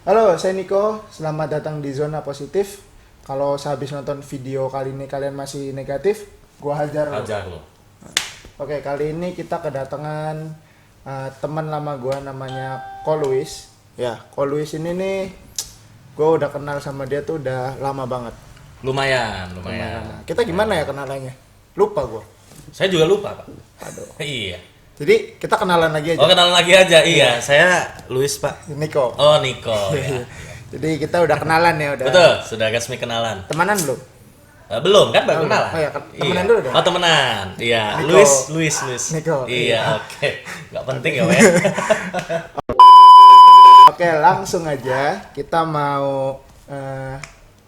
Halo, saya Niko. Selamat datang di Zona Positif. Kalau sehabis nonton video kali ini kalian masih negatif, gua hajar lo. Hajar lo. Oke, kali ini kita kedatangan teman lama gua namanya Ko Luis. Ya, Ko Luis ini nih gua udah kenal sama dia tuh udah lama banget. Lumayan. Lama. Kita gimana ya kenalannya? Lupa gua. Saya juga lupa, Pak. Aduh. Iya. Jadi kita kenalan lagi aja. Oh, kenalan lagi aja. Iya, saya Luis, Pak. Niko. Oh, Niko. Ya. Jadi kita udah kenalan ya, udah. Betul, sudah resmi kenalan. Temenan belum? Belum kan baru Oh, kenalan. oh ya, temenan Iya. dulu dong. Oh, temenan. Iya, Niko. Luis. Niko. Iya, oke. Nggak penting ya, Pak. Oke, langsung aja kita mau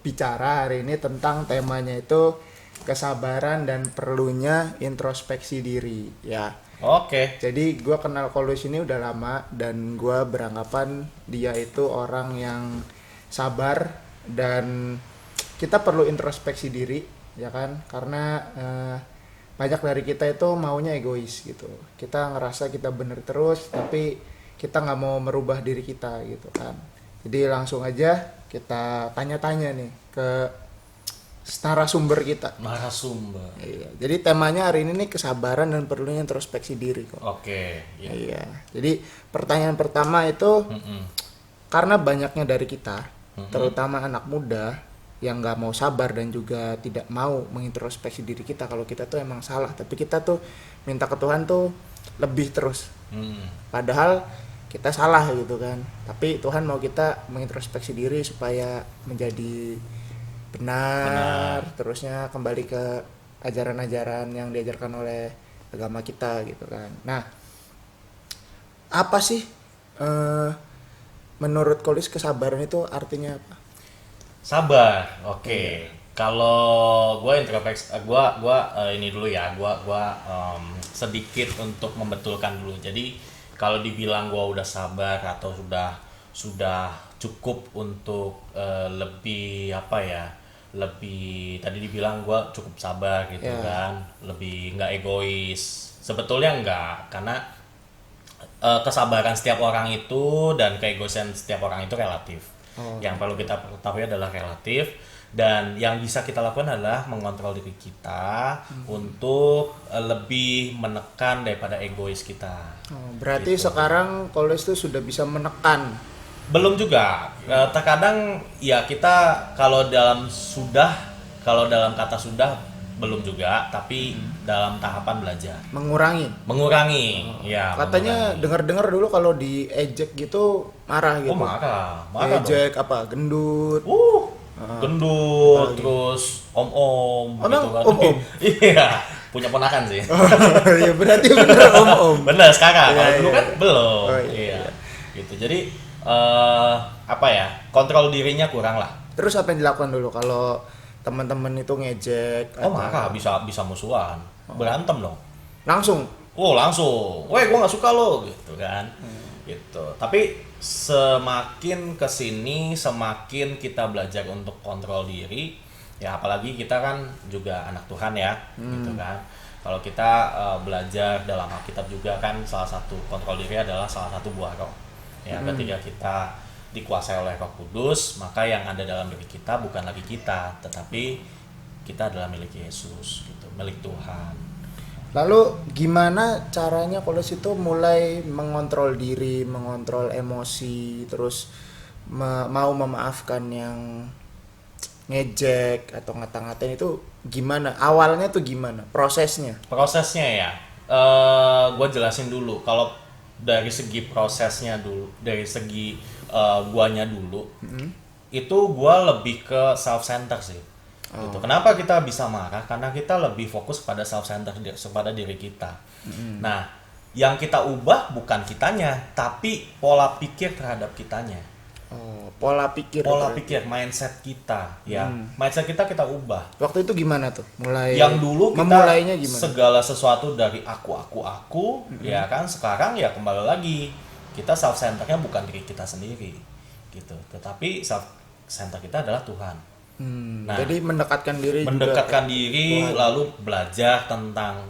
bicara hari ini tentang temanya itu kesabaran dan perlunya introspeksi diri ya. Oke. Jadi gue kenal Kolus ini udah lama dan gue beranggapan dia itu orang yang sabar dan kita perlu introspeksi diri ya kan, karena banyak dari kita itu maunya egois gitu. Kita ngerasa kita bener terus tapi kita nggak mau merubah diri kita gitu kan. Jadi langsung aja kita tanya-tanya nih ke narasumber kita. Narasumber. Iya. Jadi temanya hari ini nih kesabaran dan perlunya introspeksi diri kok. Oke. Iya. Iya. Jadi pertanyaan pertama itu karena banyaknya dari kita, terutama anak muda yang nggak mau sabar dan juga tidak mau mengintrospeksi diri kita kalau kita tuh emang salah, tapi kita tuh minta ke Tuhan tuh lebih terus. Padahal kita salah gitu kan. Tapi Tuhan mau kita mengintrospeksi diri supaya menjadi benar, terusnya kembali ke ajaran-ajaran yang diajarkan oleh agama kita gitu kan. Nah, apa sih menurut Kolis kesabaran itu artinya apa? Sabar. Oke. Kalau gue introspeksi, ini dulu ya. Gua sedikit untuk membetulkan dulu. Jadi kalau dibilang gue udah sabar atau sudah cukup untuk lebih apa ya? Lebih tadi dibilang gue cukup sabar gitu kan, lebih nggak egois. Sebetulnya enggak, karena kesabaran setiap orang itu dan keegoisan setiap orang itu relatif. Yang perlu kita ketahui adalah relatif, dan yang bisa kita lakukan adalah mengontrol diri kita untuk lebih menekan daripada egois kita. Berarti Gitu. sekarang Kolis itu sudah bisa menekan. Belum juga. Terkadang ya kita kalau dalam kata sudah belum juga, tapi dalam tahapan belajar. Mengurangi. Ya, Katanya dengar-dengar dulu kalau diejek gitu marah gitu. Oh, marah dong. Ejek apa? Gendut. Gendut, terus om-om Emang gitu kan. om-om? Iya, punya ponakan sih. Ya berarti bener om-om. Bener sekarang, Iya, kalau dulu iya. kan belum. Oh, Iya. Gitu. Jadi apa ya? Kontrol dirinya kurang lah. Terus apa yang dilakukan dulu kalau teman-teman itu ngejek? Oh, atau- marah, bisa musuhan. Berantem dong. Langsung. Oh, langsung. Weh, gua nggak suka lo gitu kan. Gitu. Tapi semakin kesini semakin kita belajar untuk kontrol diri, ya apalagi kita kan juga anak Tuhan ya, gitu kan. Kalau kita belajar dalam Alkitab juga kan, salah satu kontrol diri adalah salah satu buah roh. Ya, ketika kita dikuasai oleh Roh Kudus, maka yang ada dalam diri kita bukan lagi kita, tetapi kita adalah milik Yesus gitu, milik Tuhan. Lalu gimana caranya Kolis itu mulai mengontrol diri, mengontrol emosi, terus mau memaafkan yang ngejek atau ngata-ngatain itu gimana? Awalnya tuh gimana? Prosesnya? Prosesnya ya, gue jelasin dulu. Kalau dari segi prosesnya dulu, dari segi guanya dulu, itu gue lebih ke self center sih. Gitu. Kenapa kita bisa marah? Karena kita lebih fokus pada self center, kepada diri kita. Nah, yang kita ubah bukan kitanya, tapi pola pikir terhadap kitanya. Pola pikir. Pola pikir, mindset kita, ya. Mindset kita ubah. Waktu itu gimana tuh? Mulai Yang dulu kita memulainya gimana? segala sesuatu dari aku, ya kan. Sekarang ya kembali lagi, kita self centernya bukan diri kita sendiri gitu, tetapi self center kita adalah Tuhan. Nah, jadi mendekatkan diri mendekatkan juga diri Tuhan. lalu belajar tentang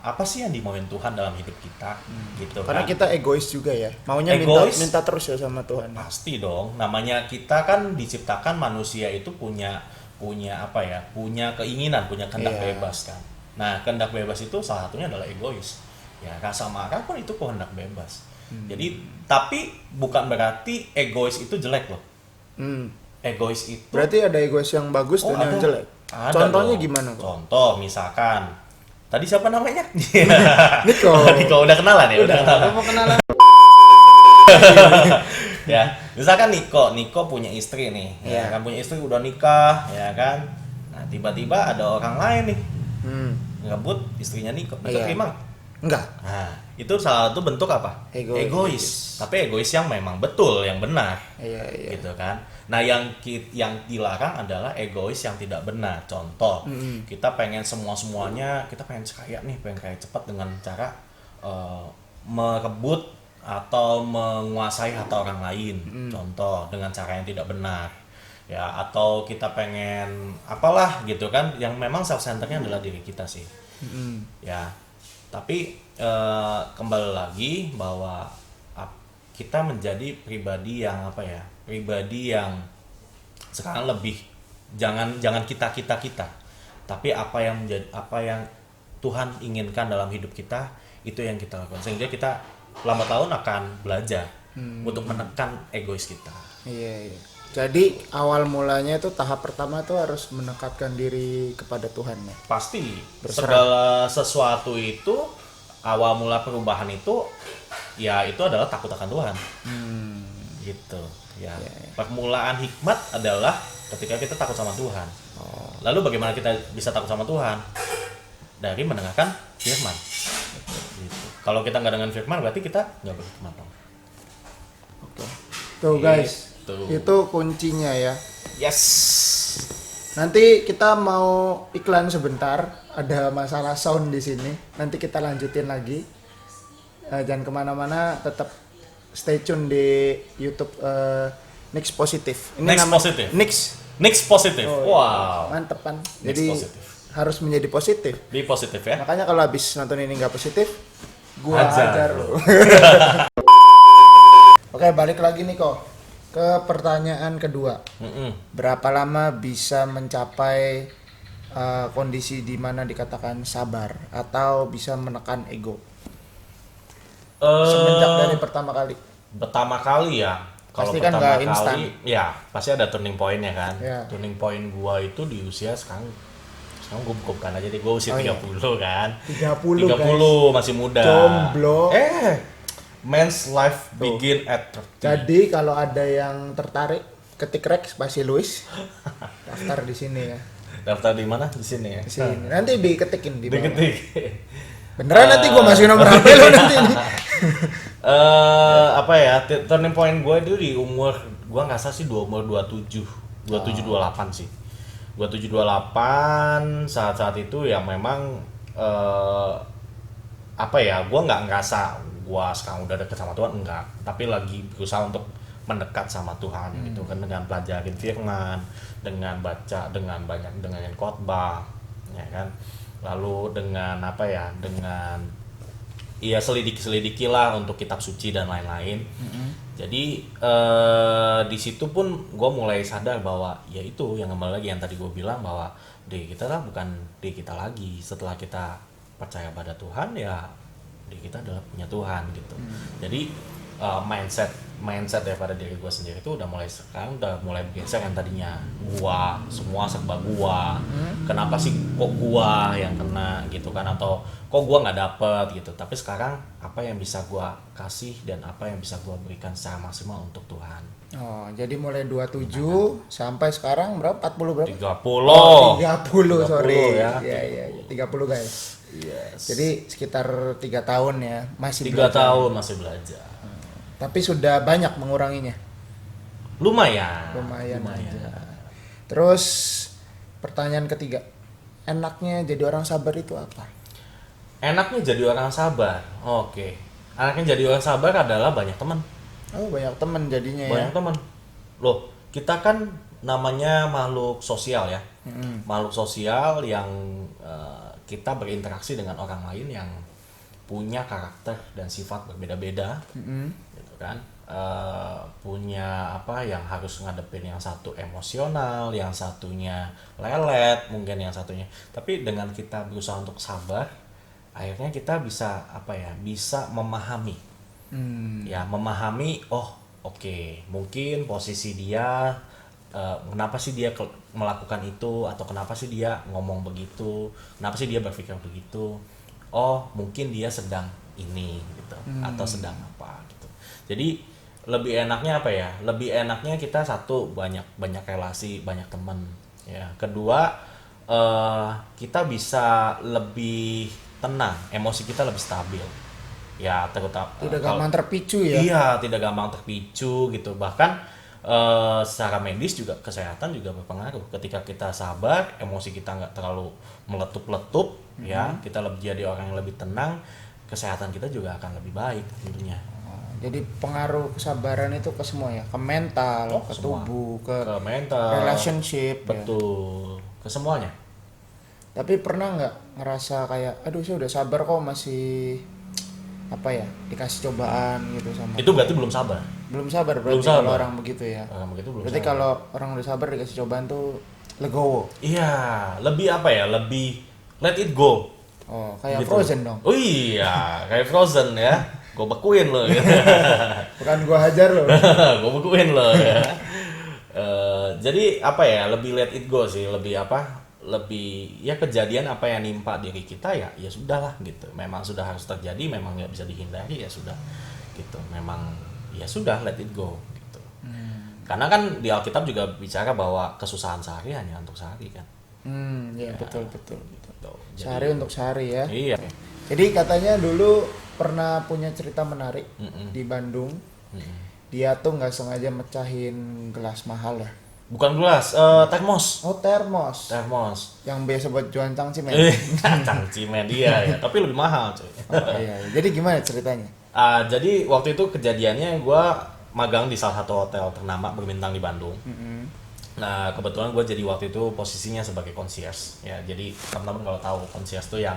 apa sih yang dimauin Tuhan dalam hidup kita gitu Karena kan. kita egois juga ya. Maunya Egois? minta terus ya sama Tuhan. Pasti dong, namanya kita kan diciptakan manusia itu punya punya apa ya, punya keinginan, punya kehendak Iya. bebas kan. Nah, kehendak bebas itu salah satunya adalah egois. Ya, rasa marah pun itu kehendak bebas. Jadi, tapi bukan berarti egois itu jelek loh. Hmm. Egois itu Berarti ada egois yang bagus dan yang ada. jelek. Ada Contohnya dong. gimana kok? Contoh misalkan tadi siapa namanya? Niko. Niko udah kenalan ya? Udah kenalan. Udah mau kenalan. Ya, misalkan Niko punya istri nih, ya Iya. kan punya istri udah nikah, ya kan. Nah, tiba-tiba ada orang lain nih Hmm. ngebut istrinya Niko, Niko Iya. terima. Enggak. Nah, itu salah satu bentuk apa? Egois. Tapi egois yang memang betul, yang benar. Iya, iya. Gitu kan. Nah, yang dilarang adalah egois yang tidak benar. Contoh, kita pengen semuanya, kita pengen kaya nih, pengen kaya cepat dengan cara merebut atau menguasai harta orang lain. Contoh, dengan cara yang tidak benar. Ya, atau kita pengen apalah gitu kan, yang memang self centernya adalah diri kita sih. Ya. Tapi kembali lagi bahwa kita menjadi pribadi yang apa ya, pribadi yang sekarang lebih jangan kita tapi apa yang Tuhan inginkan dalam hidup kita, itu yang kita lakukan, sehingga kita lambat laun akan belajar untuk menekan egois kita. Iya, iya. Jadi awal mulanya itu tahap pertama tuh harus mendekatkan diri kepada Tuhan ya. Pasti Berserah. segala sesuatu itu, awal mula perubahan itu ya itu adalah takut akan Tuhan. Gitu ya. Permulaan hikmat adalah ketika kita takut sama Tuhan. Lalu bagaimana kita bisa takut sama Tuhan? Dari mendengarkan firman. Gitu. Kalau kita nggak dengan firman, berarti kita nggak berhikmat dong. Oke. Tuh guys, Gitu. itu kuncinya ya. Yes. Nanti kita mau iklan sebentar, ada masalah sound di sini. Nanti kita lanjutin lagi. Jangan kemana-mana, tetap stay tune di YouTube Nix Positif. Nix Positif. Nix positif. Oh, Wow. mantep kan. Nix Jadi positif. harus menjadi positif. Be positif ya. Makanya kalau habis nonton ini nggak positif, gua Hajar. ajar lo. Oke, balik lagi nih kok ke pertanyaan kedua. Berapa lama bisa mencapai kondisi di mana dikatakan sabar atau bisa menekan ego? Semenjak dari pertama kali. Pertama kali ya. Kalau Pasti kan pertama nggak kali, instan. ya pasti ada turning point ya kan. Ya. Turning point gua itu di usia sekarang gue bukan aja deh, gua usia Oh, iya. 30 kan. 30 guys. Masih muda. Jomblo. Man's life begin at 30. Jadi kalau ada yang tertarik ketik Rex pasti Luis daftar di sini ya. Daftar di mana? Di sini ya. Di sini. Nanti diketikin di bawah. Diketik. Beneran nanti gua masukin nomor HP lo nanti ini. Apa ya? Turning point gue itu di umur gua nggak salah sih umur 27 28 sih. 27 28 saat itu ya memang apa ya? Gua nggak ngerasa gua sekarang udah deket sama Tuhan, enggak, tapi lagi berusaha untuk mendekat sama Tuhan gitu kan, dengan pelajarin firman, dengan baca, dengan banyak dengerin khotbah, ya kan, lalu dengan apa ya, dengan iya selidiki lah untuk kitab suci dan lain-lain. Jadi di situ pun gue mulai sadar bahwa ya itu yang kembali lagi yang tadi gue bilang, bahwa diri kita lah bukan diri kita lagi. Setelah kita percaya pada Tuhan, ya diri kita adalah punya Tuhan gitu. Jadi mindset daripada diri gue sendiri itu udah mulai bergeser, yang tadinya gua semua serba gua. Kenapa sih kok gua yang kena gitu kan, atau kok gua nggak dapet gitu. Tapi sekarang apa yang bisa gua kasih dan apa yang bisa gua berikan secara maksimal untuk Tuhan. Oh, jadi mulai 27 sampai sekarang berapa? 40 berapa? 30. Oh, 30, sorry. ya. Iya, 30 guys. Yes. Jadi sekitar 3 tahun ya, masih 3 belajar. tahun masih belajar. Tapi sudah banyak menguranginya. Lumayan. Aja. Terus pertanyaan ketiga, enaknya jadi orang sabar itu apa? Enaknya jadi orang sabar. Oke. Enaknya jadi orang sabar adalah banyak teman. Oh, banyak teman jadinya Banyak ya. teman. Loh, kita kan namanya makhluk sosial ya. Makhluk sosial yang kita berinteraksi dengan orang lain yang punya karakter dan sifat berbeda-beda, gitu kan. Punya apa yang harus ngadepin, yang satu emosional, yang satunya lelet, mungkin yang satunya. Tapi dengan kita berusaha untuk sabar, akhirnya kita bisa apa ya? Bisa memahami. Ya, memahami, oh oke, mungkin posisi dia kenapa sih dia melakukan itu, atau kenapa sih dia ngomong begitu, kenapa sih dia berpikir begitu. Oh, mungkin dia sedang ini gitu, atau sedang apa gitu. Jadi lebih enaknya apa ya? Lebih enaknya kita satu banyak relasi, banyak teman ya. Kedua, kita bisa lebih tenang, emosi kita lebih stabil. Ya, terutama Tidak gampang terpicu ya. Iya, tidak gampang terpicu gitu. Bahkan secara medis juga, kesehatan juga berpengaruh. Ketika kita sabar, emosi kita nggak terlalu meletup-letup, ya, kita lebih jadi orang yang lebih tenang, kesehatan kita juga akan lebih baik tentunya. Jadi pengaruh kesabaran itu ke semua ya, ke mental, ke semua. tubuh, ke mental, relationship. betul, ke semuanya. Tapi pernah nggak ngerasa kayak, aduh saya udah sabar kok masih apa ya, dikasih cobaan gitu sama. Itu berarti belum sabar. Belum sabar berarti Belum sabar. kalau orang begitu ya. Orang begitu belum Berarti sabar. kalau orang udah sabar dikasih cobaan tuh legowo. Iya, lebih apa ya? Lebih let it go. Oh, kayak Gitu. Frozen dong. Oh iya, kayak Frozen ya. Gue bekuin lo. Bukan gua hajar loh. Gue bekuin lo ya. Jadi apa ya, lebih let it go sih, lebih apa, lebih ya kejadian apa yang nimpa diri kita ya sudahlah gitu, memang sudah harus terjadi, memang nggak bisa dihindari, ya sudah gitu, memang ya sudah, let it go gitu. Karena kan di Alkitab juga bicara bahwa kesusahan sehari hanya untuk sehari kan. Ya, betul betul. Gitu. Sehari untuk sehari ya. Iya. Jadi katanya dulu pernah punya cerita menarik di Bandung. Dia tuh nggak sengaja mecahin gelas mahal ya. Bukan gelas, termos. Oh, termos. Yang biasa buat jualan cangcimen. Cangcimen dia ya, tapi lebih mahal cuy. Oh, iya. Jadi gimana ceritanya? Jadi waktu itu kejadiannya gue magang di salah satu hotel ternama berbintang di Bandung. Nah, kebetulan gue jadi waktu itu posisinya sebagai concierge ya. Jadi teman-teman kalau tahu concierge tuh yang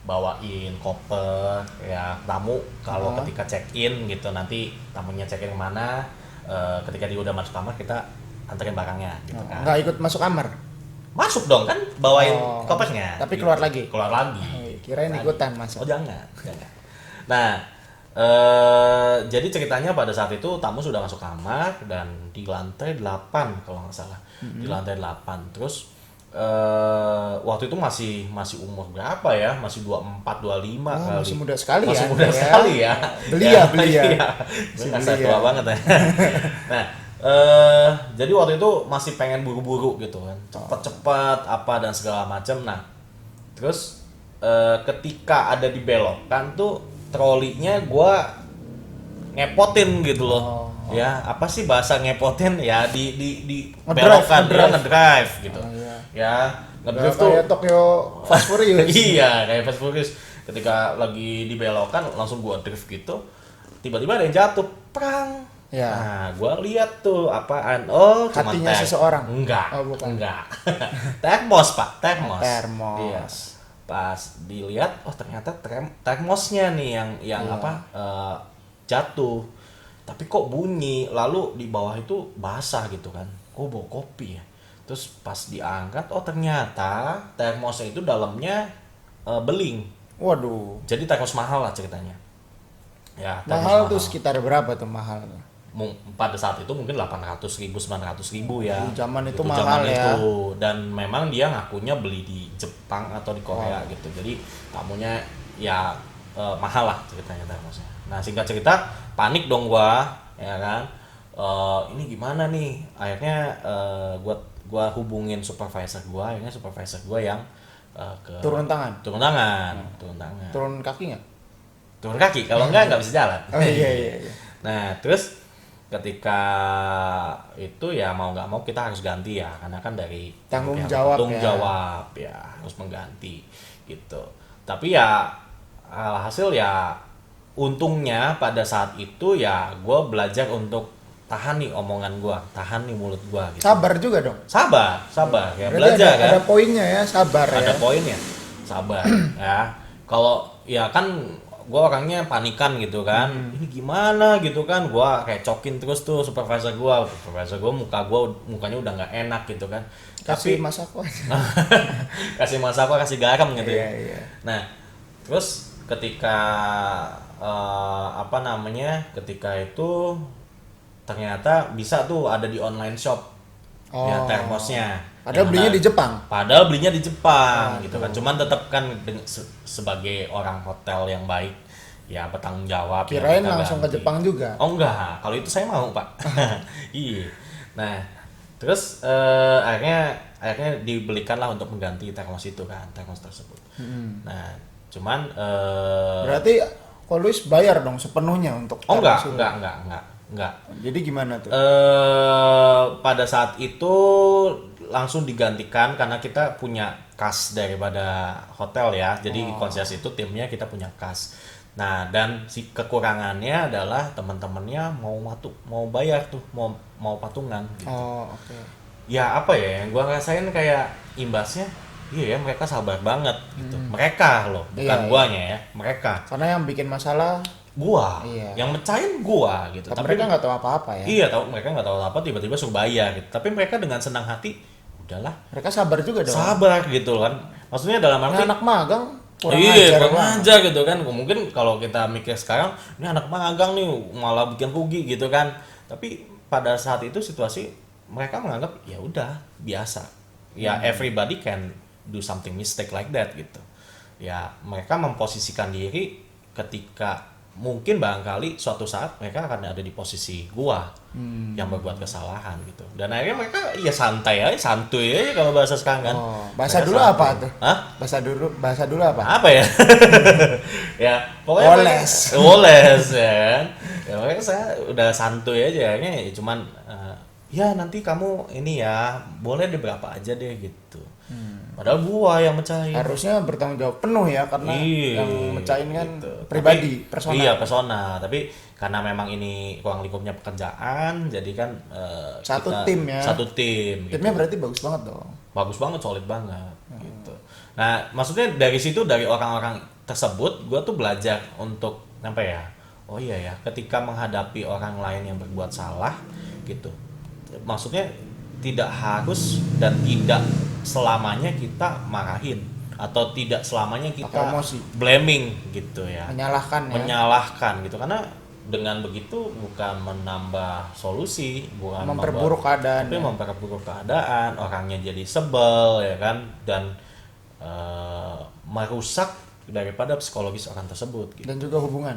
bawain koper ya tamu kalau ketika check in gitu, nanti tamunya check in kemana, ketika dia udah masuk kamar kita anterin barangnya gitu kan. Nggak ikut masuk kamar? Masuk dong kan, bawain kopernya. Tapi gitu. keluar lagi? Keluar lagi. Kirain ikutan masuk. Oh jangan. Nah, jadi ceritanya pada saat itu tamu sudah masuk kamar dan di lantai 8 kalau nggak salah. Di lantai 8. Terus waktu itu masih umur berapa ya? Masih 24, 25 kali. Masih muda sekali masih ya. muda sekali ya. Beli ya. Gue ngerasa tua banget ya. Nah, jadi waktu itu masih pengen buru-buru gitu kan, cepet-cepet apa dan segala macam. Nah, terus ketika ada di belokan tuh trolinya gue ngepotin gitu loh. Ya, apa sih bahasa ngepotin ya, di belokan dia ngedrive gitu. Ya, ngedrive tuh kayak Tokyo Fast Furious. Iya, kayak Fast Furious. Ketika lagi di belokan langsung gue drift gitu, tiba-tiba ada yang jatuh, prang. Ya. Nah, gue lihat tuh apaan? Oh, cuma hatinya seseorang. Enggak. Oh, bukan. Enggak. Termos, Pak. Termos. Termos. Iya. Pas dilihat, oh ternyata termosnya nih yang apa? Jatuh. Tapi kok bunyi? Lalu di bawah itu basah gitu kan. Kok bau kopi ya? Terus pas diangkat, oh ternyata termosnya itu dalamnya beling. Waduh. Jadi termos mahal lah ceritanya. Ya, Mahal tuh sekitar berapa tuh mahal? Pada saat itu mungkin 800.000, 900.000 ya. Zaman itu gitu, mahal zaman ya. itu. Dan memang dia ngakunya beli di Jepang atau di Korea gitu. Jadi tamunya ya mahal lah ceritanya termosnya. Nah, singkat cerita panik dong gua, ya kan. Ini gimana nih? Akhirnya gua hubungin supervisor gua. Akhirnya supervisor gua yang ke Turun tangan. Turun tangan. Turun kaki nggak? Turun kaki. Kalau nggak bisa jalan. Oh iya. Nah, terus ketika itu ya mau nggak mau kita harus ganti ya, karena kan dari Tanggung pihak jawab ya harus mengganti gitu. Tapi ya alhasil ya untungnya pada saat itu ya gue belajar untuk tahan nih omongan gua, tahan nih mulut gua gitu. Sabar juga dong. Sabar ya Berarti belajar ada, kan. ada poinnya ya, sabar ya. Ada poinnya. Sabar ya. Kalau ya kan gua orangnya panikan gitu kan. Ini gimana gitu kan. Gua kayak cokin terus tuh supervisor gua mukanya udah nggak enak gitu kan. Kasih Tapi masako aja. kasih masak kasih garam gitu ya. Iya. Nah, terus ketika ketika itu ternyata bisa tuh ada di online shop ya termosnya. Padahal belinya di Jepang. Padahal belinya di Jepang gitu kan. Cuman tetap kan sebagai orang hotel yang baik ya bertanggung jawab. Kirain ya, langsung ke Jepang juga. Oh enggak, kalau itu saya mau Pak. Iya. Nah, terus akhirnya dibelikanlah untuk mengganti termos itu kan, termos tersebut. Nah, cuman Berarti Ko Luis bayar dong sepenuhnya untuk oh termos itu? enggak. Jadi gimana tuh? Pada saat itu langsung digantikan karena kita punya kas daripada hotel ya. Jadi konsias itu timnya kita punya kas. Nah, dan si kekurangannya adalah teman-temannya mau bayar tuh, mau patungan gitu. Oh, oke. Ya apa ya, yang gua ngerasain kayak imbasnya, iya ya mereka sabar banget gitu. Mereka loh, bukan Iya. guanya ya, mereka. Karena yang bikin masalah Gua, Iya. yang mecahin gua gitu. tapi mereka nggak tahu apa-apa ya. Iya, mereka nggak tahu apa tiba-tiba suruh bayar gitu. Tapi mereka dengan senang hati, udahlah, Mereka sabar juga dong. sabar gitu kan. Maksudnya dalam Ini arti anak magang kurang iya, ajar kurang banget. aja gitu kan. Mungkin kalau kita mikir sekarang, ini anak magang nih malah bikin rugi gitu kan. Tapi pada saat itu situasi mereka menganggap ya udah biasa. Ya everybody can do something mistake like that gitu. Ya mereka memposisikan diri ketika mungkin barangkali suatu saat mereka akan ada di posisi gua yang berbuat kesalahan gitu. Dan akhirnya mereka ya santuy aja kalau bahasa sekarang kan. Oh, bahasa Mereka dulu santuy. apa tuh? Hah? Bahasa dulu apa? Apa ya? Ya pokoknya woles ya kan. Ya makanya saya udah santuy aja ya cuman ya nanti kamu ini ya boleh deh berapa aja deh gitu. Padahal gua yang mecahin. Harusnya bertanggung jawab penuh ya karena Iya, yang mecahin kan gitu. pribadi, Tapi, personal. Iya, personal. Tapi karena memang ini ruang lingkupnya pekerjaan, jadi kan Satu tim ya. Satu tim. Timnya Gitu. berarti bagus banget dong. Bagus banget, solid banget. Gitu. Nah, maksudnya dari situ dari orang-orang tersebut, gue tuh belajar untuk apa ya? Oh iya ya, ketika menghadapi orang lain yang berbuat salah, gitu. Maksudnya tidak harus dan tidak selamanya kita marahin atau tidak selamanya kita Pakai emosi. blaming gitu ya. Menyalahkan ya. Menyalahkan gitu karena dengan begitu bukan menambah solusi, bukan Memperburuk keadaan. tapi memperburuk keadaan, orangnya jadi sebel ya kan dan merusak daripada psikologis orang tersebut gitu. Dan juga hubungan.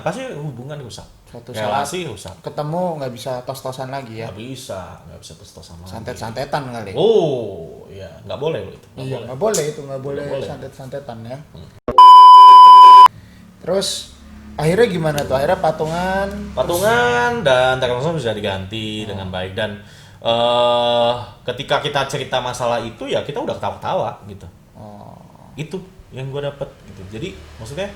Pasti hubungan rusak. Suatu Relasi rusak. Ketemu nggak bisa tos-tosan lagi ya. Nggak bisa terus-terusan lagi. Santet-santetan kali. Oh, ya nggak boleh loh itu. Iya, nggak boleh itu, nggak boleh boleh. santet-santetan ya. Terus akhirnya gimana tuh? Akhirnya Patungan dan termasuk bisa diganti dengan baik dan ketika kita cerita masalah itu ya kita udah ketawa-tawa gitu. Itu yang gue dapet gitu. Jadi maksudnya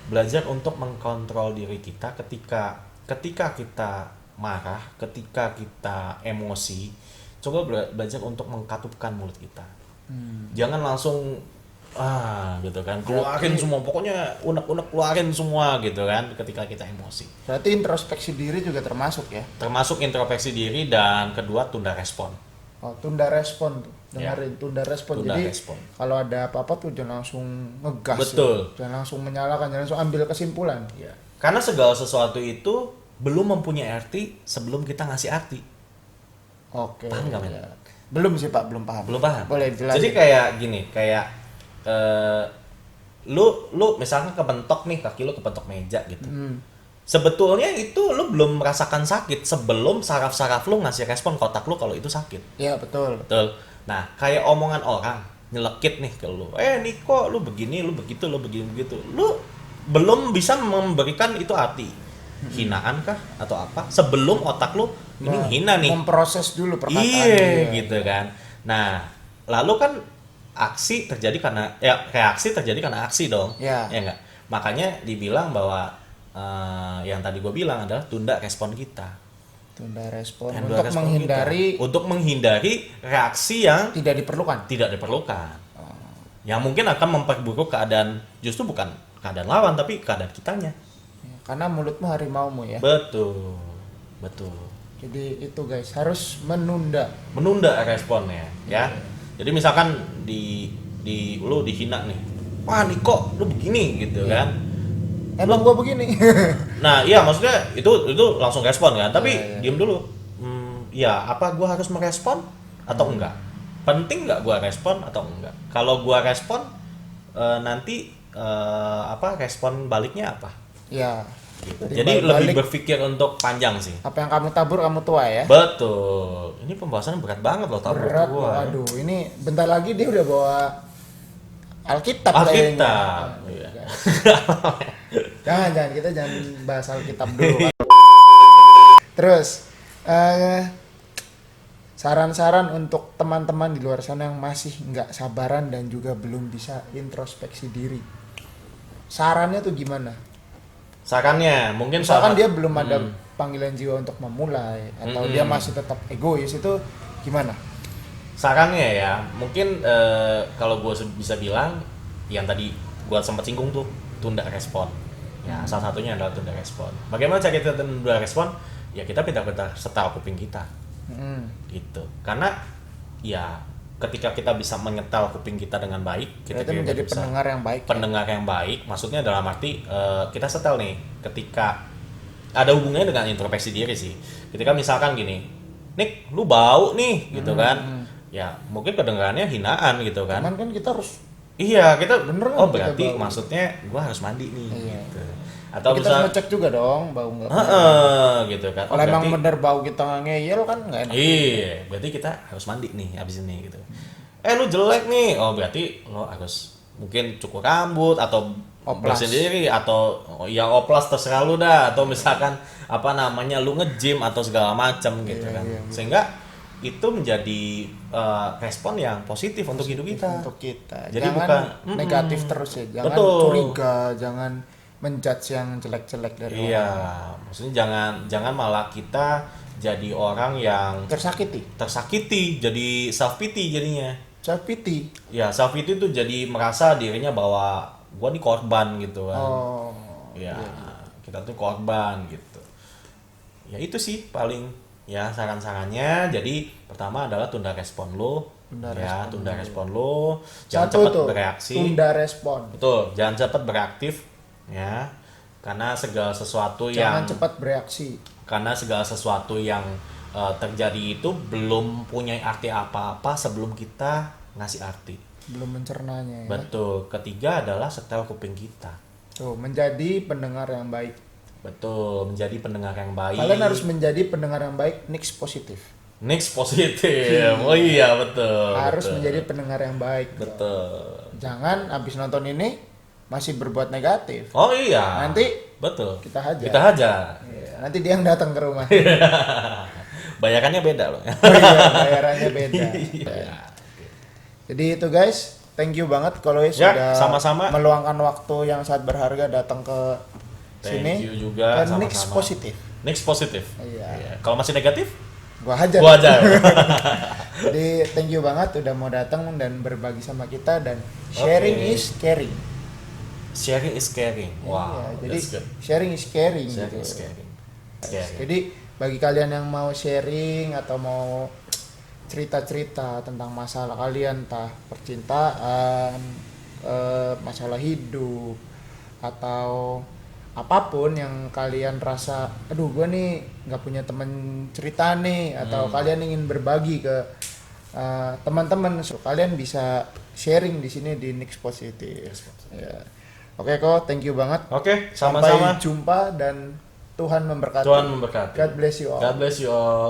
belajar untuk mengkontrol diri kita ketika kita marah, ketika kita emosi, coba belajar untuk mengkatupkan mulut kita. Jangan langsung gitu kan, keluarin semua, pokoknya unek-unek keluarin semua gitu kan ketika kita emosi. berarti introspeksi diri juga termasuk ya. Termasuk introspeksi diri dan kedua tunda respon. Oh, tunda respon tuh. Dengerin tunda respon. Tunda Jadi respon. kalau ada apa-apa tuh jangan langsung ngegas. Betul. Ya. Jangan langsung menyalahkan, jangan langsung ambil kesimpulan. Ya. Karena segala sesuatu itu belum mempunyai arti sebelum kita ngasih arti. Oke. Paham nggak, Men? Ya. Belum sih Pak, belum paham. Belum paham. Boleh dijelasin. Jadi kayak gini, kayak lu misalkan kebentok nih, kaki lu kebentok meja gitu. Sebetulnya itu lu belum merasakan sakit sebelum saraf-saraf lu ngasih respon ke otak lu kalau itu sakit. Iya, betul. Betul. Nah, kayak omongan orang nyelekit nih ke lu. Niko, lu begini, lu begitu, lu begini begitu. Lu belum bisa memberikan itu arti. Hinaan kah atau apa? Sebelum otak lu ini hina nih. Memproses dulu perkataan. Iya, gitu kan. Nah, lalu kan reaksi terjadi karena aksi dong. Iya. Ya enggak? Makanya dibilang bahwa yang tadi gue bilang adalah tunda respon kita. Tunda respon Tunda untuk respon menghindari reaksi yang tidak diperlukan. yang mungkin akan memperburuk keadaan, justru bukan keadaan lawan tapi keadaan kitanya. Ya, karena mulutmu harimaumu ya. Betul. Jadi itu guys, harus menunda responnya ya. Jadi misalkan di lu dihina nih, wah Niko lu begini gitu kan, emang gua begini. nah iya maksudnya itu langsung respon kan, tapi Iya. diem dulu. Ya apa gua harus merespon atau enggak, penting nggak gua respon atau enggak. Kalau gua respon nanti respon baliknya apa Ya. gitu. Jadi lebih berpikir untuk panjang sih. Apa yang kamu tabur kamu tuai ya. Betul. Ini pembahasannya berat banget loh, tabur Berat, gua. aduh, ini bentar lagi dia udah bawa Alkitab kayaknya. Iya. Jangan kita jangan bahas Alkitab dulu. Terus saran-saran untuk teman-teman di luar sana yang masih nggak sabaran dan juga belum bisa introspeksi diri. Sarannya tuh gimana? Sarannya mungkin Misalkan dia belum ada panggilan jiwa untuk memulai atau dia masih tetap egois, itu gimana? Sarannya ya mungkin kalau gue bisa bilang yang tadi gue sempat singgung tuh, tunda respon ya. Salah satunya adalah tunda respon. Bagaimana cara kita tunda respon? Ya kita pintar-pintar setel kuping kita gitu, karena ya ketika kita bisa menyetel kuping kita dengan baik, kita menjadi bisa pendengar yang baik. Pendengar yang baik, maksudnya dalam arti kita setel nih ketika ada hubungannya dengan introspeksi diri sih. Ketika misalkan gini, Nick, lu bau nih, gitu kan? Ya mungkin kedengarannya hinaan gitu kan? Cuman kan kita harus kita bener kan, oh kita berarti bau. maksudnya gua harus mandi nih, Iya. gitu. Atau kita harus ngecek juga dong bau nggak. gitu kan? Kalau emang bener bau kita ngeyel kan nggak enak. Iya, berarti kita harus mandi nih abis ini gitu. Lu jelek nih, oh berarti lo harus mungkin cukur rambut atau Oplas. sendiri atau yang oplas terserah lu dah, atau misalkan lu nge-gym atau segala macam gitu kan. Iya. Sehingga itu menjadi respon yang positif untuk hidup kita. Untuk kita. Jadi jangan bukan negatif terus ya. Jangan Betul. curiga, jangan menjudge yang jelek-jelek dari Iya, orang. maksudnya jangan malah kita jadi orang yang tersakiti, jadi self pity jadinya. Self pity. Ya, self pity itu jadi merasa dirinya bahwa gua nih korban gitu kan. Oh. Ya, kita tuh korban gitu. Ya itu sih paling ya saran-sarannya. Jadi pertama adalah tunda respon lo. Tunda respon lo. Jangan cepat bereaksi. Tunda respon. Betul, jangan cepat bereaktif ya. Karena segala sesuatu Jangan cepat bereaksi. Karena segala sesuatu yang terjadi itu belum punya arti apa-apa sebelum kita ngasih arti. Belum mencernanya ya. Betul. Ketiga adalah setel kuping kita. Tuh, menjadi pendengar yang baik. Betul, menjadi pendengar yang baik. Kalian harus menjadi pendengar yang baik, next positif. Next positif. Oh iya, betul. Harus betul. menjadi pendengar yang baik. Betul. Jangan habis nonton ini masih berbuat negatif. Oh iya. Nanti betul. Kita hajar. Iya. Nanti dia yang datang ke rumah. Bayarannya beda loh. Oh iya, bayarannya beda. Iya. Jadi itu guys, thank you banget kalau sudah sama-sama meluangkan waktu yang sangat berharga datang ke sini. Thank you juga, Dan sama-sama. next positif. Next positif. Iya. Kalau masih negatif, Gua hajar. Jadi thank you banget udah mau datang dan berbagi sama kita, dan sharing is caring. Sharing is caring. Wow. Iya, jadi that's good. sharing is caring. Sharing gitu. is caring. Jadi bagi kalian yang mau sharing atau mau cerita-cerita tentang masalah kalian, entah percintaan, masalah hidup, atau apapun yang kalian rasa, aduh gue nih nggak punya teman cerita nih, atau kalian ingin berbagi ke teman-teman, so kalian bisa sharing di sini di Nix Positif. Ya. Oke kok, thank you banget. Oke, Sampai sama-sama. jumpa dan Tuhan memberkati. Tuhan memberkati. God bless you all. God bless you all.